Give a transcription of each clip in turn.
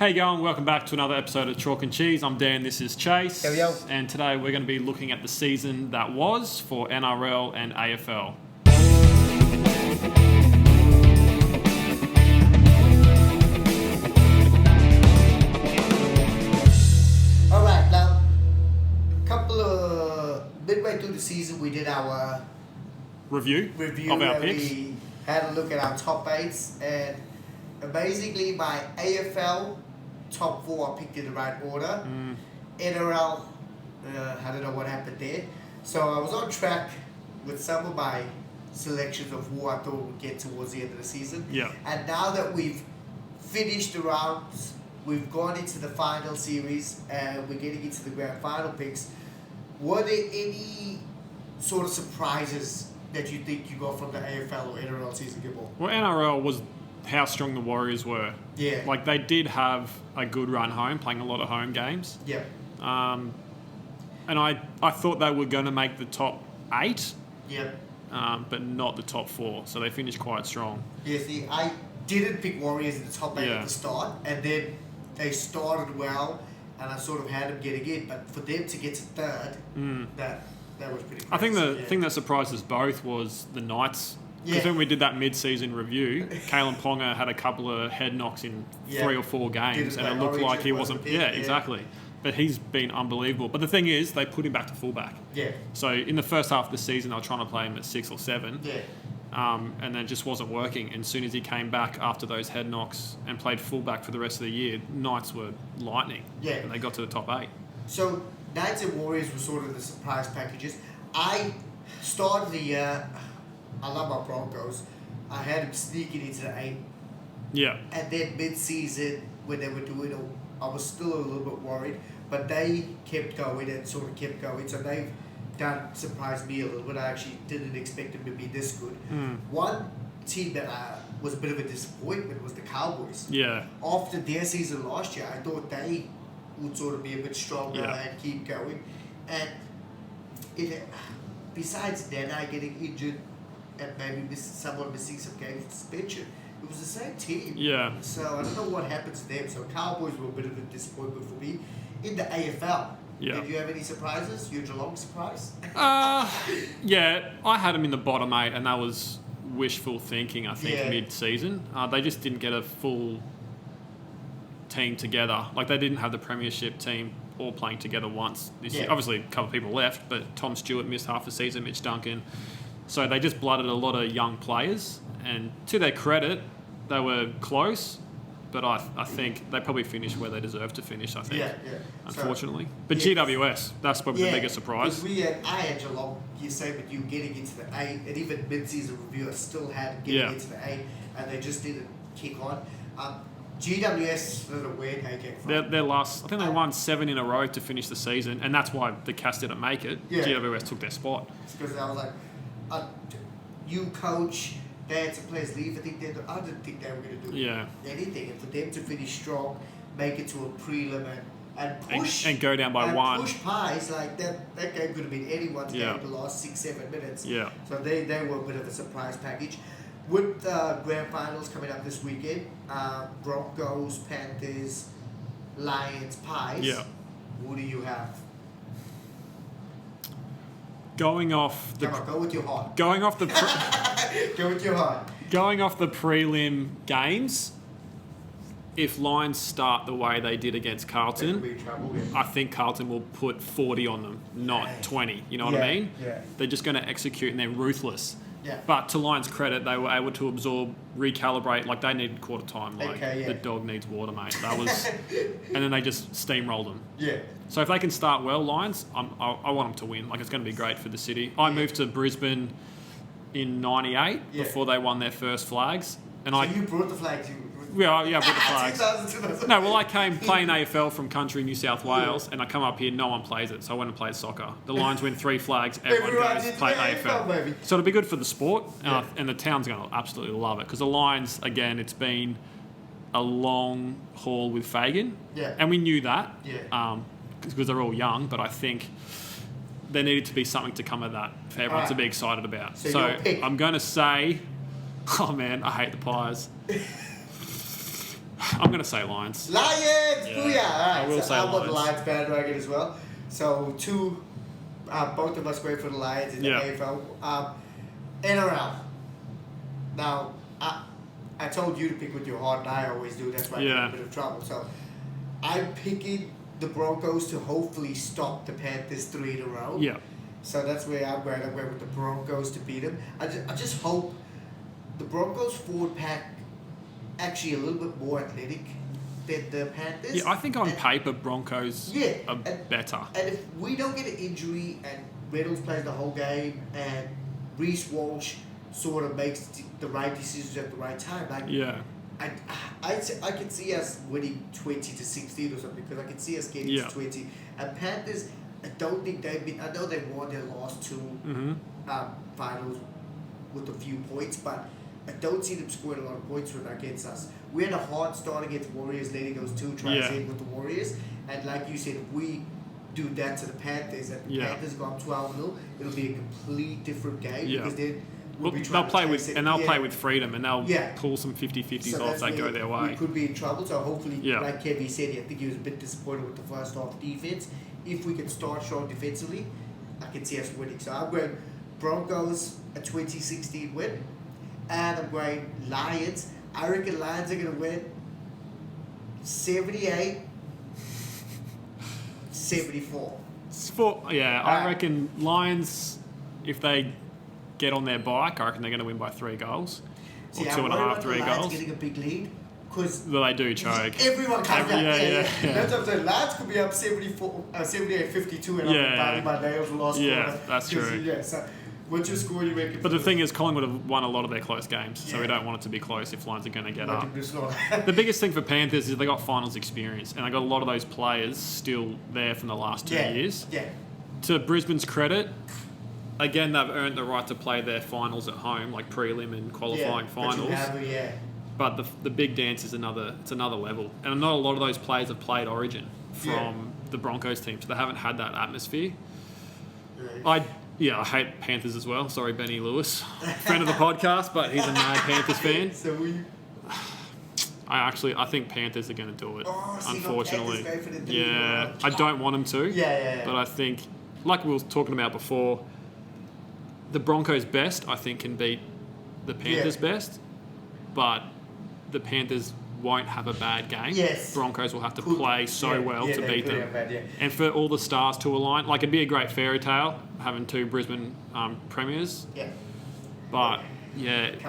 How you going? Welcome back to another episode of Chalk and Cheese. I'm Dan, this is Chase. Yo. And today we're going to be looking at the season that was for NRL and AFL. Alright, now, midway through the season we did our Review of our where picks. we had a look at our top 8s, and amazingly my AFL top 4 I picked in the right order. NRL, I don't know what happened there. So I was on track with some of my selections of who I thought would get towards the end of the season. Yeah. And now that we've finished the rounds, we've gone into the final series, and we're getting into the grand final picks, were there any sort of surprises that you think you got from the AFL or NRL season, Gibble? Well, NRL was how strong the Warriors were. Yeah. Like, they did have a good run home, playing a lot of home games. Yeah. And I thought they were going to make the top 8, Yeah. but not the top 4. So they finished quite strong. Yeah, see, I didn't pick Warriors in the top 8 Yeah. at the start, and then they started well, and I sort of had them getting in, but for them to get to third, that was pretty crazy. I think the thing that surprised us both was the Knights. Because when we did that mid-season review, Kalen Ponga had a couple of head knocks in 3 or 4 games, and it looked like he wasn't... Yeah, exactly. But he's been unbelievable. But the thing is, they put him back to fullback. Yeah. So in the first half of the season, they were trying to play him at 6 or 7. Yeah. And then it just wasn't working. And as soon as he came back after those head knocks and played fullback for the rest of the year, Knights were lightning. Yeah. And they got to the top 8. So, Knights and Warriors were sort of the surprise packages. I started the year... I love my Broncos. I had them sneaking into the 8. Yeah. And then mid-season, when they were doing it, I was still a little bit worried. But they kept going and sort of kept going. So they've surprised me a little bit. I actually didn't expect them to be this good. One team that was a bit of a disappointment was the Cowboys. Yeah. After their season last year, I thought they would sort of be a bit stronger and keep going. And besides Nana getting injured, and maybe someone missing some games suspension, it was the same team. Yeah. So I don't know what happened to them. So Cowboys were a bit of a disappointment for me. In the AFL, did you have any surprises? Your Geelong surprise? Yeah, I had them in the bottom 8, and that was wishful thinking, I think, mid-season. They just didn't get a full team together. Like, they didn't have the premiership team all playing together once this year. Obviously, a couple of people left, but Tom Stewart missed half the season, Mitch Duncan. So they just blooded a lot of young players, and to their credit, they were close, but I think they probably finished where they deserved to finish, I think, unfortunately. But GWS, that's probably the biggest surprise. I had Geelong, you say, with you getting into the 8, and even mid-season review, I still had getting into the 8, and they just didn't kick on. GWS, I don't know where they came from. Their last, I think they won 7 in a row to finish the season, and that's why the Cats didn't make it. Yeah. GWS took their spot. It's because I was like, you coach, they had some players leave. I didn't think they were going to do anything. And for them to finish strong, make it to a prelim and push... And go down by 1. Push pies, like that game could have been anyone's game the last 6-7 minutes. Yeah. So they were a bit of a surprise package. With grand finals coming up this weekend, Broncos, Panthers, Lions, Pies, who do you have? Going off the... Come on, go with your heart. Going off the... Go with your heart. Going off the prelim games, if Lions start the way they did against Carlton, I think Carlton will put 40 on them, not 20. You know what I mean? Yeah. They're just going to execute, and they're ruthless. Yeah. But to Lions' credit, they were able to absorb, recalibrate. Like, they needed quarter time. Like, Okay, the dog needs water, mate. That was... And then they just steamrolled them. Yeah. So if they can start well, Lions, I want them to win. Like, it's going to be great for the city. I moved to Brisbane in '98 before they won their first flags. And So you brought the flags? Yeah, I brought the flags. 2000. No, well, I came playing AFL from country New South Wales, and I come up here, no one plays it, so I went and played soccer. The Lions win 3 flags, everyone goes play AFL. Baby. So it'll be good for the sport, and the town's going to absolutely love it, because the Lions, again, it's been a long haul with Fagan, and we knew that, because they're all young, but I think there needed to be something to come of that for everyone to be excited about. So I'm going to say, oh man, I hate the Pies. I'm going to say Lions. Lions! Yeah. Booyah! Alright, I will say I'm on the Lions. Lions bandwagon as well. So, both of us going for the Lions in the AFL. NRL. Now, I told you to pick with your heart, and I always do. That's why I get in a bit of trouble. So, I'm picking the Broncos to hopefully stop the Panthers 3 in a row. Yeah. So that's where I'm going. I'm going with the Broncos to beat them. I just hope the Broncos forward pack actually a little bit more athletic than the Panthers. Yeah, I think on paper Broncos are better. And if we don't get an injury and Reynolds plays the whole game and Reece Walsh sort of makes the right decisions at the right time, I can see us winning 20-16 or something, because I can see us getting to 20. And Panthers, I don't think they've been. I know they won their last 2 finals with a few points, but I don't see them scoring a lot of points against us. We had a hard start against Warriors, letting those 2 tries in with the Warriors, and like you said, if we do that to the Panthers and the Panthers go up 12-0, it'll be a complete different game because then. They'll play with freedom, and they'll pull some 50-50s off that go their way. We could be in trouble, so hopefully, like Kevin said, I think he was a bit disappointed with the first half defense. If we can start strong defensively, I can see us winning. So I'm going Broncos, a 2016 win, and I'm going Lions. I reckon Lions are going to win 78-74. I reckon Lions, if they get on their bike, I reckon they're going to win by 3 goals. Or 2.5, 3 goals. Getting a big lead. Well, they do choke. Everyone comes back. That's what I'm saying. Lions could be up 78-52 and I'll be my nails last quarter. Yeah, that's true. So what's your score you reckon? But the thing is, Collingwood have won a lot of their close games, so we don't want it to be close if Lions are going to get up. The biggest thing for Panthers is they got finals experience, and they got a lot of those players still there from the last 2 years. Yeah. To Brisbane's credit, again, they've earned the right to play their finals at home, like prelim and qualifying finals. But the big dance is another level. And not a lot of those players have played Origin from the Broncos team, so they haven't had that atmosphere. I hate Panthers as well. Sorry, Benny Lewis, friend of the podcast, but he's a mad Panthers fan. I think Panthers are going to do it, unfortunately. I don't want them to. But I think, like we were talking about before, the Broncos' best, I think, can beat the Panthers' best, but the Panthers won't have a bad game. Broncos will have to play well to beat them. And for all the stars to align, like it'd be a great fairy tale having 2 Brisbane premiers. But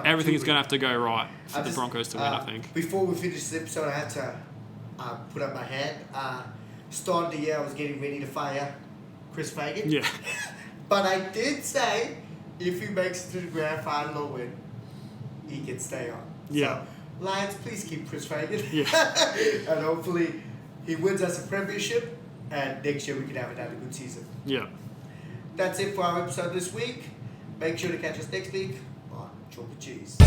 everything's going to have to go right for the Broncos to win, I think. Before we finish this episode, I had to put up my hand. Start of the year, I was getting ready to fire Chris Fagan. But I did say, if he makes it to the grand final or win, he can stay on. So, Lions, please keep Chris Fagan. And hopefully he wins us a premiership, and next year we can have another good season. That's it for our episode this week. Make sure to catch us next week on Chalk and Cheese.